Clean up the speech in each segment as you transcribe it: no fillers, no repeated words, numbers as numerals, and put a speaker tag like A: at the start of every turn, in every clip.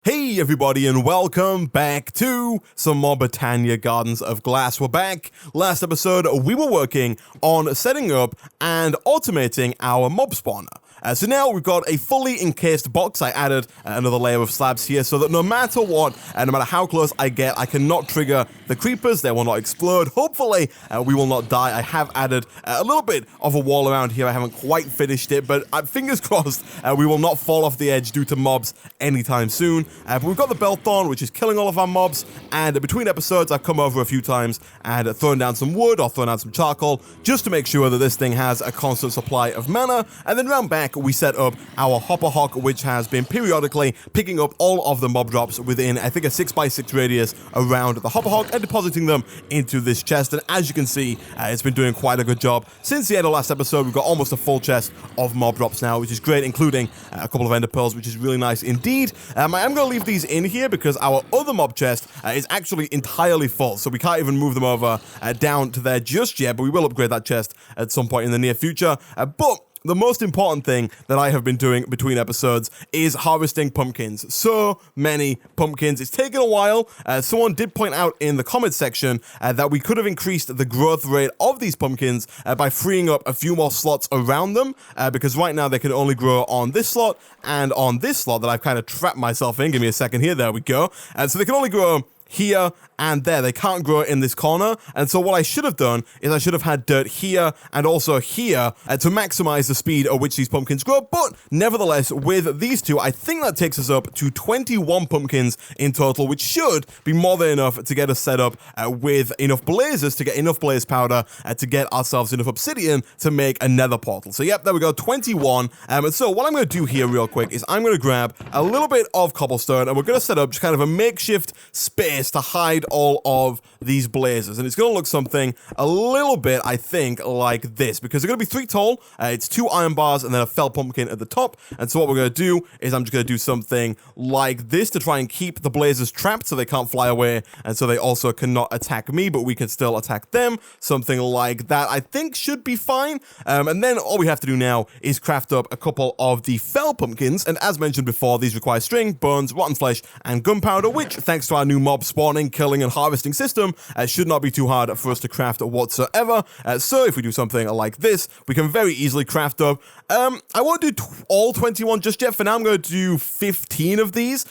A: Hey everybody and welcome back to some more Botania Gardens of Glass. We're back. Last episode we were working on setting up and automating our mob spawner. So now we've got a fully encased box. I added another layer of slabs here so that no matter what, no matter how close I get, I cannot trigger the creepers. They will not explode. Hopefully, we will not die. I have added a little bit of a wall around here. I haven't quite finished it, but fingers crossed we will not fall off the edge due to mobs anytime soon. But we've got the Belthorn, which is killing all of our mobs, and between episodes, I've come over a few times and thrown down some wood or thrown down some charcoal just to make sure that this thing has a constant supply of mana, and then round back, we set up our Hopper Hawk, which has been periodically picking up all of the mob drops within, I think, a 6x6 radius around the Hopper Hawk and depositing them into this chest. And as you can see, it's been doing quite a good job. Since the end of last episode, we've got almost a full chest of mob drops now, which is great, including a couple of ender pearls, which is really nice indeed. I am going to leave these in here because our other mob chest is actually entirely full, so we can't even move them over down to there just yet, but we will upgrade that chest at some point in the near future. But the most important thing that I have been doing between episodes is harvesting pumpkins. So many pumpkins. It's taken a while. Someone did point out in the comments section that we could have increased the growth rate of these pumpkins by freeing up a few more slots around them, because right now they can only grow on this slot and on this slot that I've kind of trapped myself in. Give me a second here. There we go. So they can only grow here and there. They can't grow in this corner, and so what I should have done is I should have had dirt here and also here to maximize the speed at which these pumpkins grow. But nevertheless, with these two, I think that takes us up to 21 pumpkins in total, which should be more than enough to get us set up with enough blazes to get enough blaze powder to get ourselves enough obsidian to make a nether portal. So yep, there we go, 21. And so what I'm going to do here real quick is I'm going to grab a little bit of cobblestone, and we're going to set up just kind of a makeshift space to hide all of these blazes, and it's going to look something a little bit, I think, like this, because they're going to be 3 tall. It's 2 iron bars and then a fell pumpkin at the top. And so what we're going to do is I'm just going to do something like this to try and keep the blazes trapped so they can't fly away, and so they also cannot attack me, but we can still attack them. Something like that I think should be fine. And then all we have to do now is craft up a couple of the fell pumpkins, and as mentioned before, these require string, bones, rotten flesh, and gunpowder, which, thanks to our new mob spawning, killing, and harvesting system, should not be too hard for us to craft whatsoever. So if we do something like this, we can very easily craft up. I won't do all 21 just yet. For now, I'm going to do 15 of these.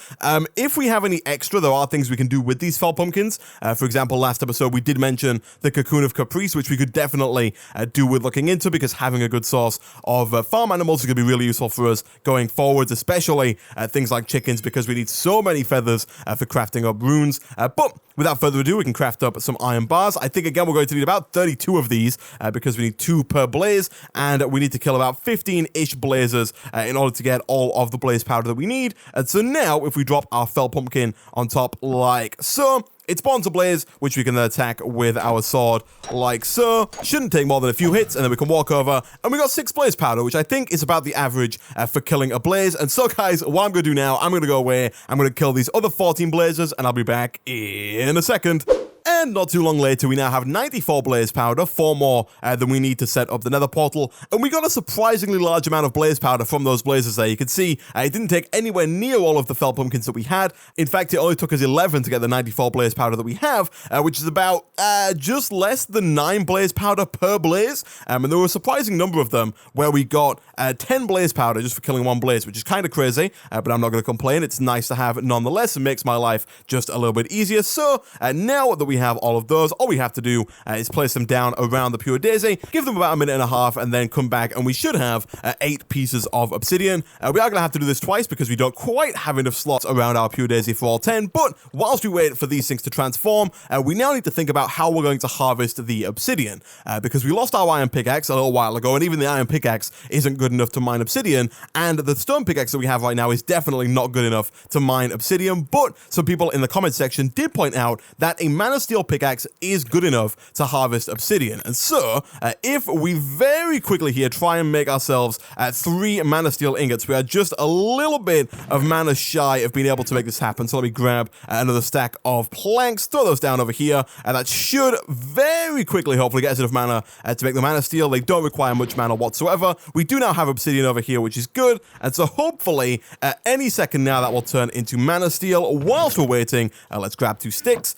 A: If we have any extra, there are things we can do with these fell pumpkins. For example, last episode, we did mention the Cocoon of Caprice, which we could definitely do with looking into, because having a good source of farm animals is going to be really useful for us going forwards, especially things like chickens, because we need so many feathers for crafting up runes. But without further ado, we can craft up some iron bars. I think, again, we're going to need about 32 of these because we need 2 per blaze, and we need to kill about 15-ish blazes in order to get all of the blaze powder that we need. And so now, if we drop our fell pumpkin on top like so, it spawns a blaze, which we can then attack with our sword, like so. Shouldn't take more than a few hits, and then we can walk over, and we got 6 blaze powder, which I think is about the average for killing a blaze. And so, guys, what I'm going to do now, I'm going to go away, I'm going to kill these other 14 blazes, and I'll be back in a second. And not too long later, we now have 94 blaze powder, 4 more than we need to set up the nether portal. And we got a surprisingly large amount of blaze powder from those blazes there. You can see it didn't take anywhere near all of the fell pumpkins that we had. In fact, it only took us 11 to get the 94 blaze powder that we have, which is about just less than 9 blaze powder per blaze. And there were a surprising number of them where we got 10 blaze powder just for killing 1 blaze, which is kind of crazy, but I'm not going to complain. It's nice to have nonetheless. It makes my life just a little bit easier. So now that we have all of those, all we have to do is place them down around the pure daisy, give them about a minute and a half, and then come back, and we should have 8 pieces of obsidian. We are going to have to do this twice because we don't quite have enough slots around our pure daisy for all 10, but whilst we wait for these things to transform, we now need to think about how we're going to harvest the obsidian, because we lost our iron pickaxe a little while ago, and even the iron pickaxe isn't good enough to mine obsidian, and the stone pickaxe that we have right now is definitely not good enough to mine obsidian. But some people in the comment section did point out that a mana steel steel pickaxe is good enough to harvest obsidian. And so, if we very quickly here try and make ourselves 3 mana steel ingots, we are just a little bit of mana shy of being able to make this happen. So let me grab another stack of planks, throw those down over here, and that should very quickly hopefully get us enough mana to make the mana steel. They don't require much mana whatsoever. We do now have obsidian over here, which is good, and so hopefully any second now that will turn into mana steel. Whilst we're waiting, let's grab 2 sticks.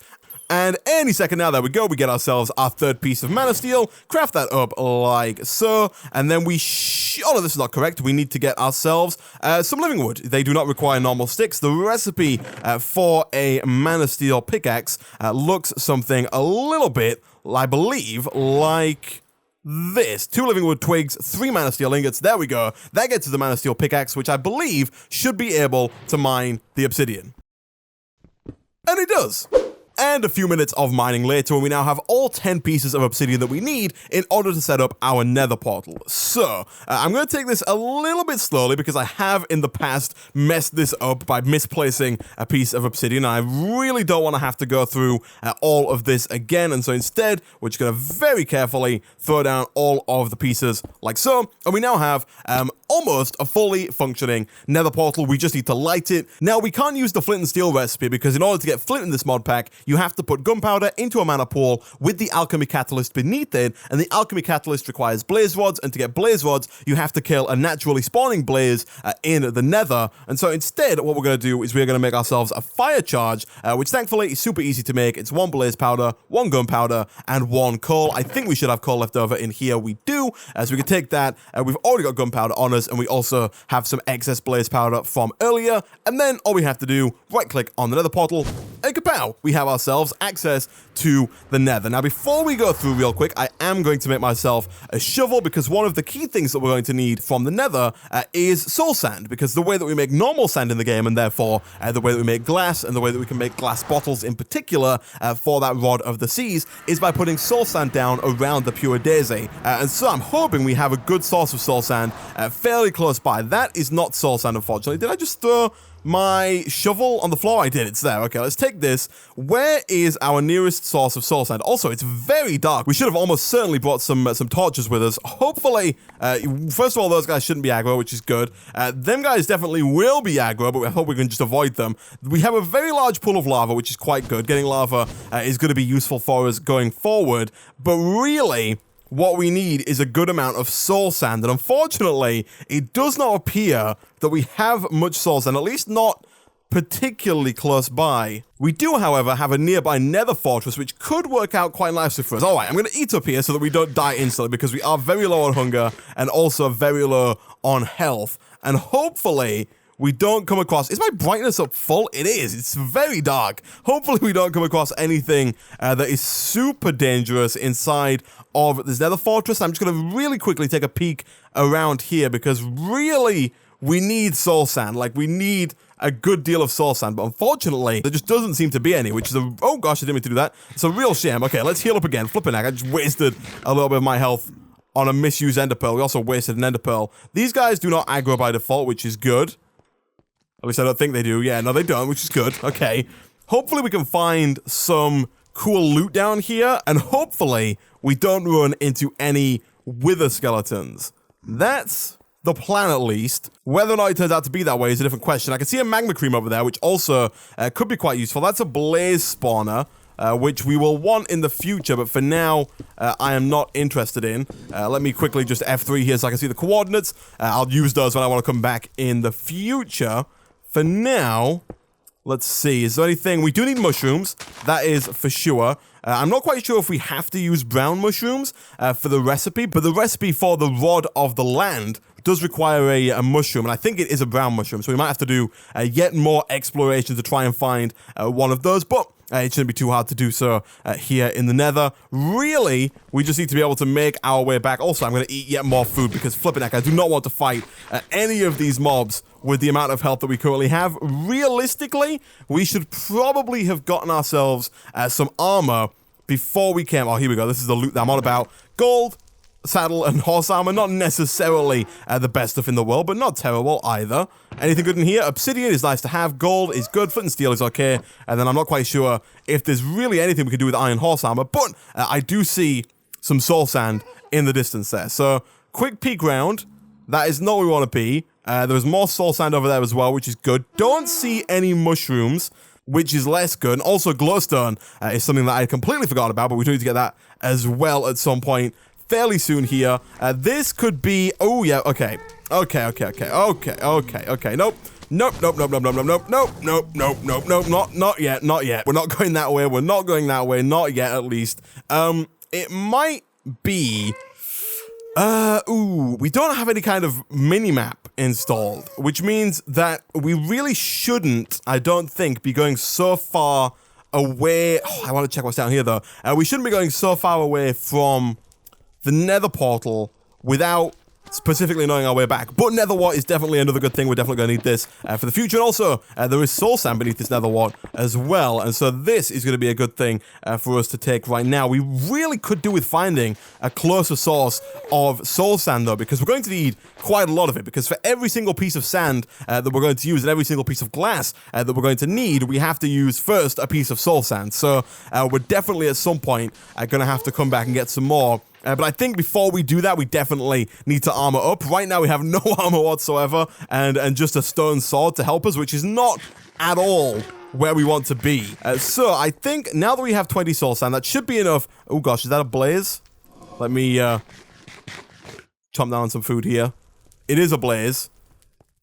A: And any second now, there we go, we get ourselves our 3rd piece of mana steel, craft that up like so, and then we oh no, this is not correct, we need to get ourselves some living wood. They do not require normal sticks. The recipe for a mana steel pickaxe looks something a little bit, I believe, like this. 2 living wood twigs, 3 mana steel ingots, there we go. That gets us the mana steel pickaxe, which I believe should be able to mine the obsidian. And it does. And a few minutes of mining later, we now have all 10 pieces of obsidian that we need in order to set up our nether portal. So, I'm going to take this a little bit slowly because I have in the past messed this up by misplacing a piece of obsidian. I really don't want to have to go through all of this again, and so instead, we're just going to very carefully throw down all of the pieces like so, and we now have almost a fully functioning nether portal. We just need to light it. Now, we can't use the flint and steel recipe because in order to get flint in this mod pack, you have to put gunpowder into a mana pool with the alchemy catalyst beneath it, and the alchemy catalyst requires blaze rods, and to get blaze rods, you have to kill a naturally spawning blaze in the nether. And so instead, what we're going to do is we're going to make ourselves a fire charge, which thankfully is super easy to make. It's 1 blaze powder, 1 gunpowder, and 1 coal. I think we should have coal left over in here. We do, so we can take that. We've already got gunpowder on us, and we also have some excess blaze powder from earlier, and then all we have to do, right click on the nether portal, and kapow, we have ourselves access to the nether. Now, before we go through real quick, I am going to make myself a shovel because one of the key things that we're going to need from the nether is soul sand, because the way that we make normal sand in the game, and therefore the way that we make glass, and the way that we can make glass bottles in particular for that rod of the seas, is by putting soul sand down around the pure daisy. And so I'm hoping we have a good source of soul sand fairly close by. That is not soul sand, unfortunately. Did I just throw my shovel on the floor? I did. It's there. Okay, let's take this. Where is our nearest source of soul sand? Also, it's very dark. We should have almost certainly brought some torches with us. Hopefully, first of all, those guys shouldn't be aggro, which is good. Them guys definitely will be aggro, but I hope we can just avoid them. We have a very large pool of lava, which is quite good. Getting lava is going to be useful for us going forward, but really, what we need is a good amount of soul sand, and unfortunately, it does not appear that we have much soul sand, at least not particularly close by. We do, however, have a nearby nether fortress, which could work out quite nicely for us. All right, I'm going to eat up here so that we don't die instantly, because we are very low on hunger and also very low on health, and hopefully we don't come across... Is my brightness up full? It is. It's very dark. Hopefully we don't come across anything that is super dangerous inside of this nether fortress. I'm just going to really quickly take a peek around here, because really we need soul sand. Like, we need a good deal of soul sand, but unfortunately there just doesn't seem to be any, which is a... Oh gosh, I didn't mean to do that. It's a real shame. Okay, let's heal up again. Flipping heck, I just wasted a little bit of my health on a misused ender pearl. We also wasted an ender pearl. These guys do not aggro by default, which is good. At least I don't think they do. Yeah, no, they don't, which is good. Okay. Hopefully we can find some cool loot down here, and hopefully we don't run into any wither skeletons. That's the plan, at least. Whether or not it turns out to be that way is a different question. I can see a magma cream over there, which also could be quite useful. That's a blaze spawner, which we will want in the future, but for now, I am not interested in. Let me quickly just F3 here so I can see the coordinates. I'll use those when I want to come back in the future. For now, let's see. Is there anything? We do need mushrooms. That is for sure. I'm not quite sure if we have to use brown mushrooms for the recipe, but the recipe for the rod of the land does require a mushroom, and I think it is a brown mushroom, so we might have to do yet more exploration to try and find one of those, but it shouldn't be too hard to do so here in the nether. Really, we just need to be able to make our way back. Also, I'm going to eat yet more food, because flipping heck, I do not want to fight any of these mobs with the amount of health that we currently have. Realistically, we should probably have gotten ourselves some armor before we came. Oh, here we go. This is the loot that I'm on about. Gold, saddle and horse armor. Not necessarily the best stuff in the world, but not terrible either. Anything good in here? Obsidian is nice to have. Gold is good. Flint and steel is okay. And then I'm not quite sure if there's really anything we can do with iron horse armor, but I do see some soul sand in the distance there. So quick peek round. That is not where we want to be. There's more soul sand over there as well, which is good. Don't see any mushrooms, which is less good. And also glowstone is something that I completely forgot about, but we do need to get that as well at some point fairly soon here. This could be, oh yeah, okay. Nope. Nope, not yet. We're not going that way. Not yet, at least. It might be, we don't have any kind of mini-map installed, which means that we really shouldn't, I don't think, be going so far away. Oh, I want to check what's down here, though. We shouldn't be going so far away from the Nether portal without specifically knowing our way back. But Nether wart is definitely another good thing. We're definitely going to need this for the future. And also, there is soul sand beneath this Nether wart as well. And so this is going to be a good thing for us to take right now. We really could do with finding a closer source of soul sand, though, because we're going to need quite a lot of it. Because for every single piece of sand that we're going to use and every single piece of glass that we're going to need, we have to use first a piece of soul sand. So we're definitely at some point going to have to come back and get some more. But I think before we do that, we definitely need to armor up. Right now, we have no armor whatsoever and just a stone sword to help us, which is not at all where we want to be. So I think now that we have 20 soul sand, that should be enough. Oh gosh, is that a blaze? Let me chomp down on some food here. It is a blaze.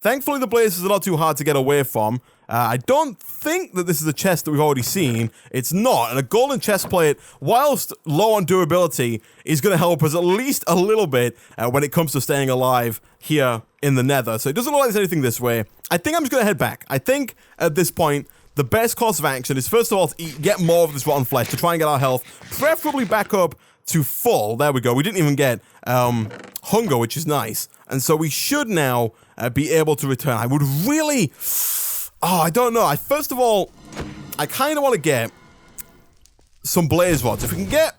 A: Thankfully, the blazes are not too hard to get away from. I don't think that this is a chest that we've already seen. It's not. And a golden chest plate, whilst low on durability, is going to help us at least a little bit when it comes to staying alive here in the Nether. So it doesn't look like there's anything this way. I think I'm just going to head back. I think at this point, the best course of action is, first of all, to get more of this rotten flesh to try and get our health preferably back up to full. There we go. We didn't even get hunger, which is nice. And so we should now be able to return. I would really... Oh, I don't know. First of all, I kind of want to get some blaze rods. If we can get...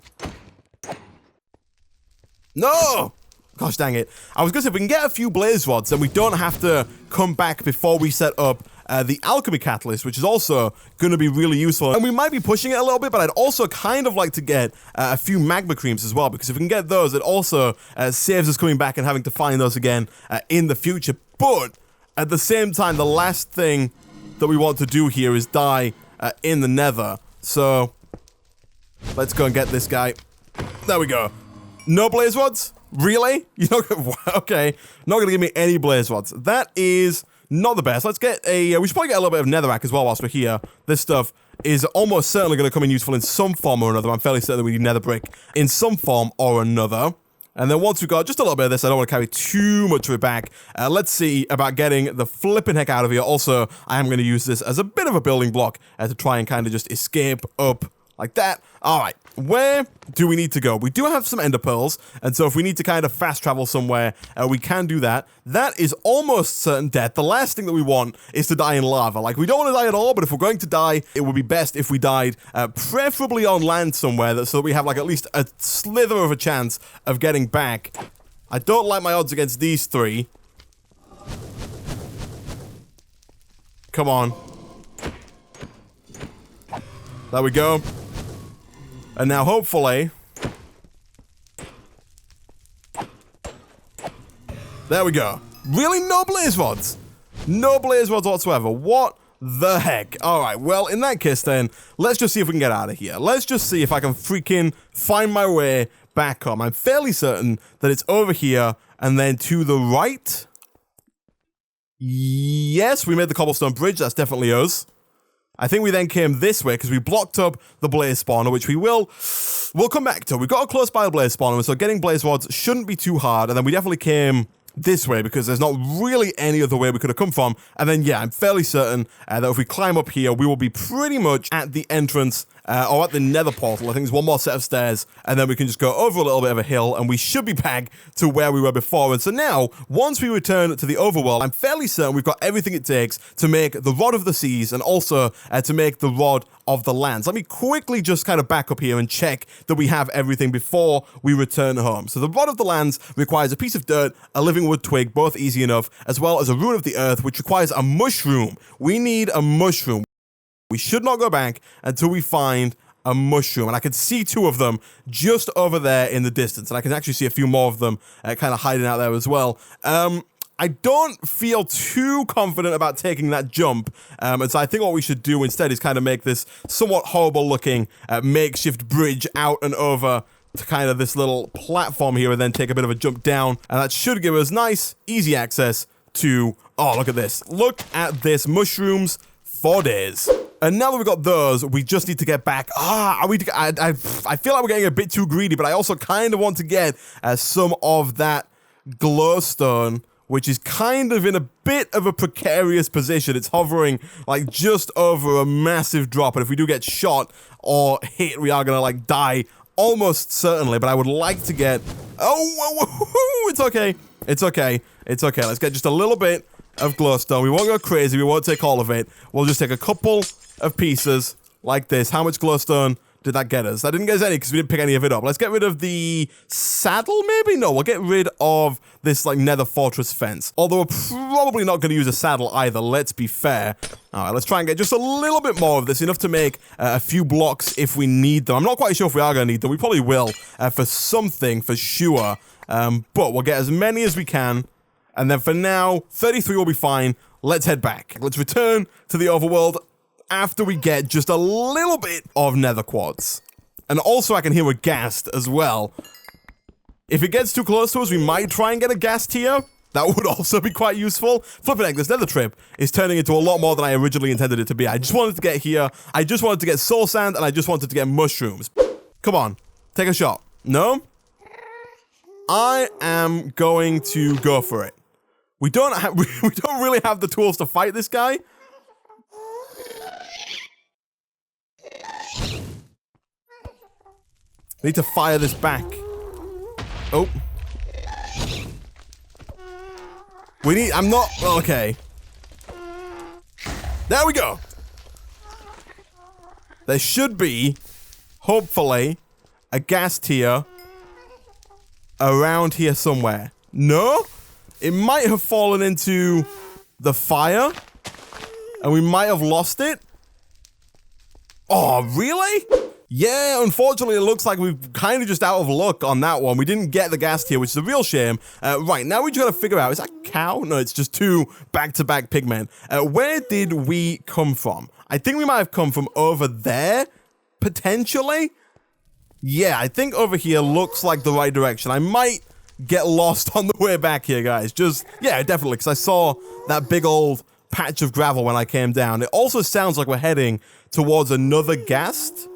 A: No! Gosh dang it. I was going to say, if we can get a few blaze rods, then we don't have to come back before we set up the alchemy catalyst, which is also going to be really useful. And we might be pushing it a little bit, but I'd also kind of like to get a few magma creams as well, because if we can get those, it also saves us coming back and having to find those again in the future. But at the same time, the last thing that we want to do here is die in the Nether. So let's go and get this guy. There we go. No blaze rods? Really? You're not okay. Not gonna give me any blaze rods. That is not the best. Let's get a... we should probably get a little bit of netherrack as well whilst we're here. This stuff is almost certainly going to come in useful in some form or another. I'm fairly certain that we need nether brick in some form or another. And then once we've got just a little bit of this, I don't want to carry too much of it back. Let's see about getting the flipping heck out of here. Also, I am going to use this as a bit of a building block to try and kind of just escape up like that. All right, where do we need to go? We do have some ender pearls, and so if we need to kind of fast travel somewhere, we can do that. That is almost certain death. The last thing that we want is to die in lava. Like, we don't want to die at all, but if we're going to die, it would be best if we died preferably on land somewhere, so that we have like at least a slither of a chance of getting back. I don't like my odds against these three. Come on. There we go. And now, hopefully... There we go. Really? No blaze rods? No blaze rods whatsoever. What the heck? Alright, well, in that case then, let's just see if we can get out of here. Let's just see if I can freaking find my way back home. I'm fairly certain that it's over here, and then to the right. Yes, we made the cobblestone bridge. That's definitely us. I think we then came this way because we blocked up the blaze spawner, which we'll come back to. We've got a close by the blaze spawner, so getting blaze rods shouldn't be too hard. And then we definitely came this way because there's not really any other way we could have come from. And then, yeah, I'm fairly certain that if we climb up here, we will be pretty much at the entrance or at the Nether portal. I think there's one more set of stairs, and then we can just go over a little bit of a hill, and we should be back to where we were before. And so now, once we return to the overworld, I'm fairly certain we've got everything it takes to make the Rod of the Seas, and also to make the Rod of the Lands. Let me quickly just kind of back up here and check that we have everything before we return home. So the Rod of the Lands requires a piece of dirt, a living wood twig, both easy enough, as well as a rune of the earth, which requires a mushroom. We need a mushroom. We should not go back until we find a mushroom. And I can see 2 of them just over there in the distance. And I can actually see a few more of them kind of hiding out there as well. I don't feel too confident about taking that jump, and so I think what we should do instead is kind of make this somewhat horrible looking makeshift bridge out and over to kind of this little platform here, and then take a bit of a jump down, and that should give us nice, easy access to, oh, look at this. Look at this, mushrooms for days. And now that we've got those, we just need to get back. I feel like we're getting a bit too greedy, but I also kind of want to get some of that glowstone, which is kind of in a bit of a precarious position. It's hovering like just over a massive drop, and if we do get shot or hit, we are gonna like die almost certainly, but I would like to get, it's okay. Let's get just a little bit of glowstone. We won't go crazy, we won't take all of it. We'll just take a couple of pieces like this. How much glowstone did that get us? That didn't get us any because we didn't pick any of it up. Let's get rid of the saddle, maybe? No, we'll get rid of this, like, nether fortress fence. Although we're probably not going to use a saddle either, let's be fair. All right, let's try and get just a little bit more of this, enough to make a few blocks if we need them. I'm not quite sure if we are going to need them. We probably will for something, for sure. But we'll get as many as we can. And then for now, 33 will be fine. Let's head back. Let's return to the overworld after we get just a little bit of nether quartz. And also I can hear a ghast as well. If it gets too close to us, we might try and get a ghast here. That would also be quite useful. Flipping heck, this nether trip is turning into a lot more than I originally intended it to be. I just wanted to get here, I just wanted to get soul sand, and I just wanted to get mushrooms. Come on, take a shot. No? I am going to go for it. We don't really have the tools to fight this guy. I need to fire this back. Oh. Okay. There we go. There should be, hopefully, a ghast here around here somewhere. No? It might have fallen into the fire, and we might have lost it. Oh, really? Yeah, unfortunately, it looks like we're kind of just out of luck on that one. We didn't get the ghast here, which is a real shame. Right, now we just gotta figure out, is that cow? No, it's just 2 back-to-back pigmen. Where did we come from? I think we might have come from over there, potentially. Yeah, I think over here looks like the right direction. I might get lost on the way back here, guys. Yeah, definitely, because I saw that big old patch of gravel when I came down. It also sounds like we're heading towards another ghast.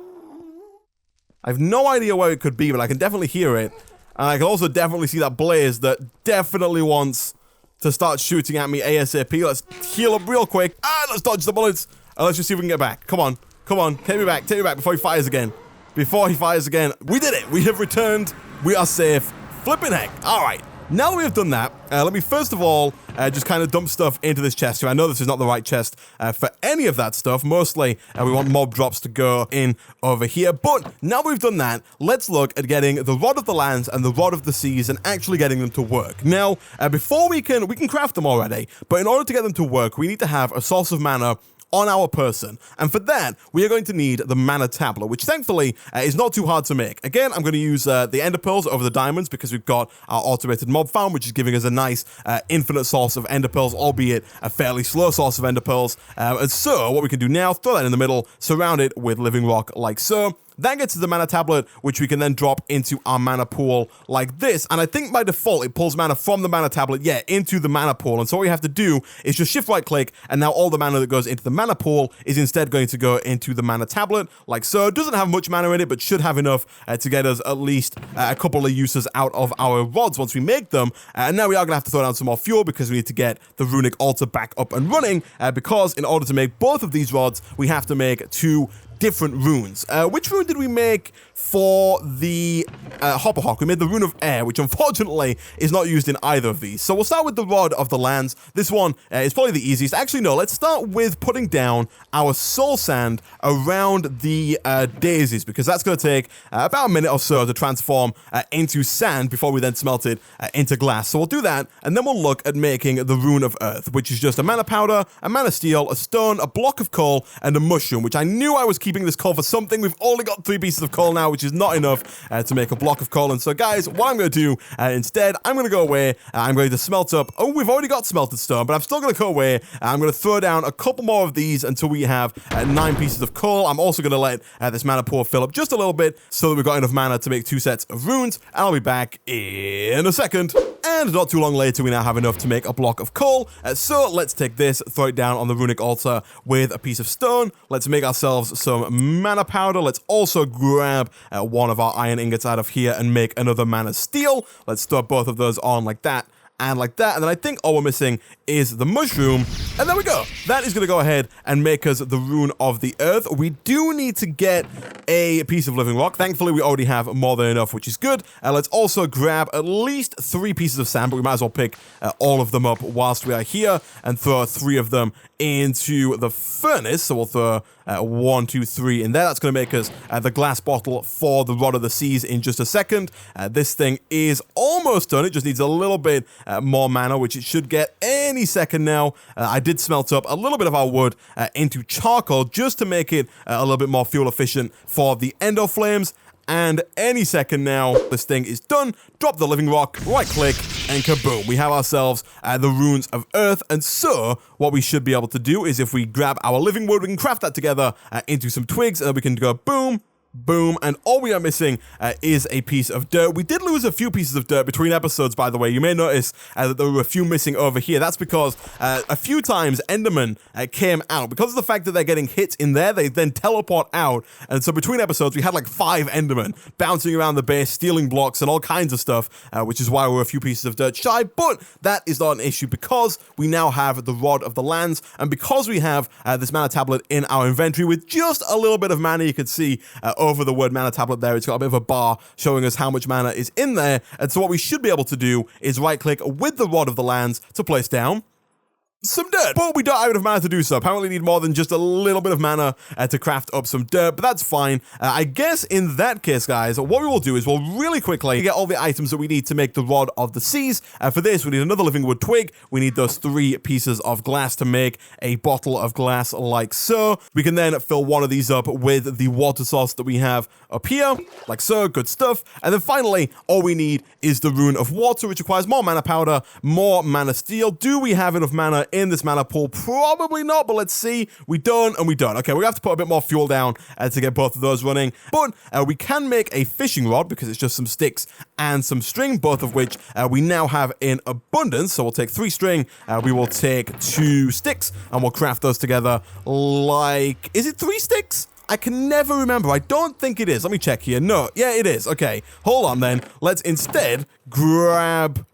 A: I have no idea where it could be, but I can definitely hear it. And I can also definitely see that blaze that definitely wants to start shooting at me ASAP. Let's heal up real quick. Let's dodge the bullets. And let's just see if we can get back. Come on. Come on. Take me back before he fires again. Before he fires again. We did it. We have returned. We are safe. Flipping heck. All right. Now that we have done that, let me first of all just kind of dump stuff into this chest here. I know this is not the right chest for any of that stuff. Mostly, we want mob drops to go in over here. But now we've done that, let's look at getting the Rod of the Lands and the Rod of the Seas and actually getting them to work. Now, before we can craft them already, but in order to get them to work, we need to have a source of mana on our person. And for that, we are going to need the mana tablet, which thankfully is not too hard to make. Again, I'm going to use the ender pearls over the diamonds because we've got our automated mob farm, which is giving us a nice infinite source of ender pearls, albeit a fairly slow source of ender pearls. And so what we can do now, throw that in the middle, surround it with living rock like so. That gets to the mana tablet, which we can then drop into our mana pool like this. And I think by default, it pulls mana from the mana tablet, into the mana pool. And so what we have to do is just shift right click, and now all the mana that goes into the mana pool is instead going to go into the mana tablet, like so. It doesn't have much mana in it, but should have enough to get us at least a couple of uses out of our rods once we make them. And now we are going to have to throw down some more fuel because we need to get the runic altar back up and running, because in order to make both of these rods, we have to make 2 different runes. Which rune did we make for the Hopper Hawk? We made the Rune of Air, which unfortunately is not used in either of these. So we'll start with the Rod of the Lands. This one is probably the easiest. Actually, no, let's start with putting down our soul sand around the daisies, because that's going to take about a minute or so to transform into sand before we then smelt it into glass. So we'll do that, and then we'll look at making the Rune of Earth, which is just a mana powder, a mana steel, a stone, a block of coal, and a mushroom, which I knew I was keeping this coal for something. We've only got 3 pieces of coal now, which is not enough to make a block of coal. And so, guys, what I'm going to do instead, I'm going to go away. I'm going to smelt up. Oh, we've already got smelted stone, but I'm still going to go away. I'm going to throw down a couple more of these until we have 9 pieces of coal. I'm also going to let this mana pool fill up just a little bit so that we've got enough mana to make 2 sets of runes. And I'll be back in a second. And not too long later, we now have enough to make a block of coal. So let's take this, throw it down on the runic altar with a piece of stone. Let's make ourselves some mana powder. Let's also grab one of our iron ingots out of here and make another mana steel. Let's throw both of those on like that and like that. And then I think all we're missing is the mushroom. And there we go. That is going to go ahead and make us the Rune of the Earth. We do need to get a piece of living rock. Thankfully, we already have more than enough, which is good. Let's also grab at least 3 pieces of sand, but we might as well pick all of them up whilst we are here and throw 3 of them into the furnace. So we'll throw 1, 2, 3 in there. That's going to make us the glass bottle for the Rod of the Seas in just a second. This thing is almost done. It just needs a little bit more mana, which it should get any second now. I did smelt up a little bit of our wood into charcoal just to make it a little bit more fuel efficient for the endo flames. And any second now, this thing is done. Drop the living rock, right click, and kaboom. We have ourselves the Runes of Earth. And so, what we should be able to do is if we grab our living wood, we can craft that together into some twigs, and we can go boom, boom, and all we are missing is a piece of dirt. We did lose a few pieces of dirt between episodes, by the way. You may notice that there were a few missing over here. That's because a few times Endermen came out. Because of the fact that they're getting hit in there, they then teleport out. And so between episodes, we had like 5 Endermen bouncing around the base, stealing blocks and all kinds of stuff, which is why we're a few pieces of dirt shy. But that is not an issue because we now have the Rod of the Lands. And because we have this mana tablet in our inventory with just a little bit of mana, you can see over the word mana tablet there, it's got a bit of a bar showing us how much mana is in there. And so what we should be able to do is right click with the Rod of the Lands to place down some dirt, but we don't have enough mana to do so. Apparently need more than just a little bit of mana to craft up some dirt, but that's fine. I guess in that case, guys, what we will do is we'll really quickly get all the items that we need to make the Rod of the Seas. For this, we need another living wood twig. We need those 3 pieces of glass to make a bottle of glass like so. We can then fill one of these up with the water source that we have up here, like so. Good stuff. And then finally, all we need is the Rune of Water, which requires more mana powder, more mana steel. Do we have enough mana in this mana pool? Probably not, but let's see. We don't and we don't. Okay, we have to put a bit more fuel down to get both of those running, but we can make a fishing rod because it's just some sticks and some string, both of which we now have in abundance. So we'll take 3 string, we will take 2 sticks, and we'll craft those together like, is it 3 sticks? I can never remember. I don't think it is. Let me check here. No, yeah, it is. Okay, hold on then. Let's instead grab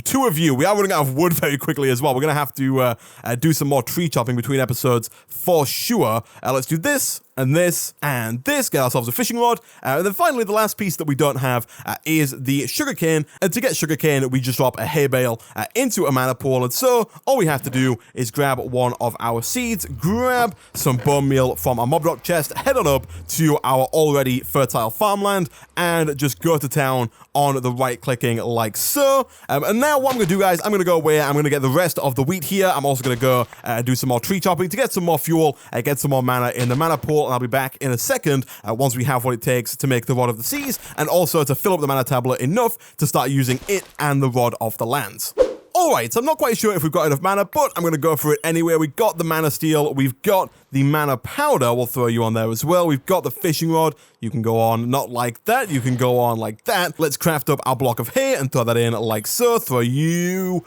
A: 2 of you. We are running out of wood very quickly as well. We're going to have to do some more tree chopping between episodes for sure. Let's do this and this and this, get ourselves a fishing rod. And then finally, the last piece that we don't have is the sugarcane. And to get sugarcane, we just drop a hay bale into a mana pool. And so all we have to do is grab one of our seeds, grab some bone meal from our mob drop chest, head on up to our already fertile farmland, and just go to town on the right clicking like so. And now what I'm going to do, guys, I'm going to go away. I'm going to get the rest of the wheat here. I'm also going to go do some more tree chopping to get some more fuel, get some more mana in the mana pool. And I'll be back in a second once we have what it takes to make the Rod of the Seas and also to fill up the mana tablet enough to start using it and the Rod of the Lands. Alright, so I'm not quite sure if we've got enough mana, but I'm going to go for it anyway. We've got the mana steel, we've got the mana powder, we'll throw you on there as well. We've got the fishing rod, you can go on not like that, you can go on like that. Let's craft up our block of hay and throw that in like so. Throw you,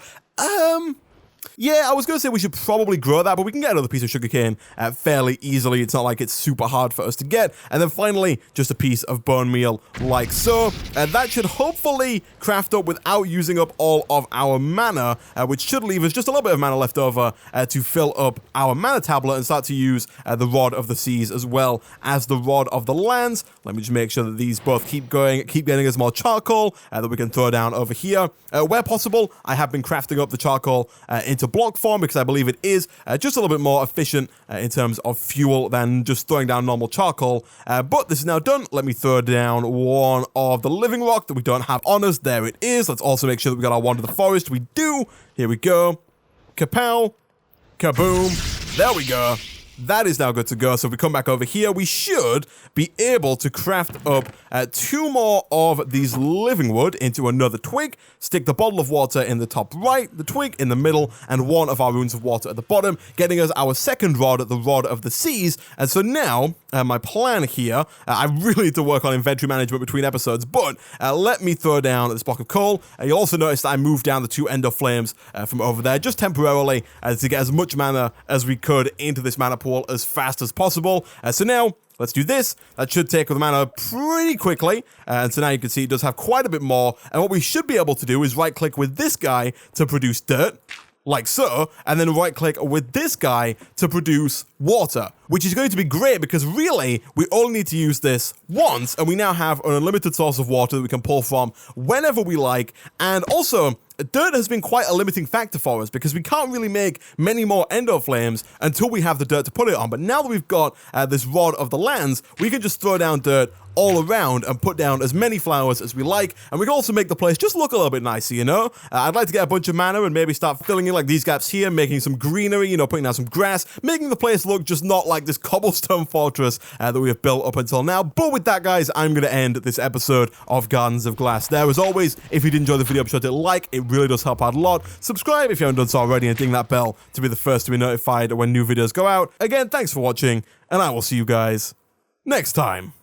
A: Yeah, I was going to say we should probably grow that, but we can get another piece of sugarcane fairly easily. It's not like it's super hard for us to get. And then finally, just a piece of bone meal like so. That should hopefully craft up without using up all of our mana, which should leave us just a little bit of mana left over to fill up our mana tablet and start to use the Rod of the Seas as well as the Rod of the Lands. Let me just make sure that these both keep going, keep getting us more charcoal that we can throw down over here. Where possible, I have been crafting up the charcoal into block form because I believe it is just a little bit more efficient in terms of fuel than just throwing down normal charcoal. But this is now done. Let me throw down one of the living rock that we don't have on us. There it is. Let's also make sure that we got our wand of the forest. We do. Here we go. Kapow. Kaboom. There we go. That is now good to go. So if we come back over here, we should be able to craft up 2 more of these living wood into another twig, stick the bottle of water in the top right, the twig in the middle, and 1 of our runes of water at the bottom, getting us our second rod, the Rod of the Seas. And so now, my plan here, I really need to work on inventory management between episodes, but let me throw down this block of coal. You'll also notice that I moved down the 2 ender flames from over there, just temporarily, to get as much mana as we could into this mana pool as fast as possible. So now, let's do this. That should take the mana pretty quickly. And so now you can see it does have quite a bit more. And what we should be able to do is right-click with this guy to produce dirt, like so, and then right-click with this guy to produce water, which is going to be great because really, we only need to use this once, and we now have an unlimited source of water that we can pull from whenever we like. And also, dirt has been quite a limiting factor for us because we can't really make many more ender flames until we have the dirt to put it on. But now that we've got this Rod of the Lands, we can just throw down dirt all around and put down as many flowers as we like, and we can also make the place just look a little bit nicer, you know? I'd like to get a bunch of mana and maybe start filling in like these gaps here, making some greenery, you know, putting down some grass, making the place look just not like this cobblestone fortress that we have built up until now. But with that, guys, I'm going to end this episode of Gardens of Glass there. As always, if you did enjoy the video, be sure to like. It really does help out a lot. Subscribe if you haven't done so already, and ding that bell to be the first to be notified when new videos go out. Again, thanks for watching, and I will see you guys next time.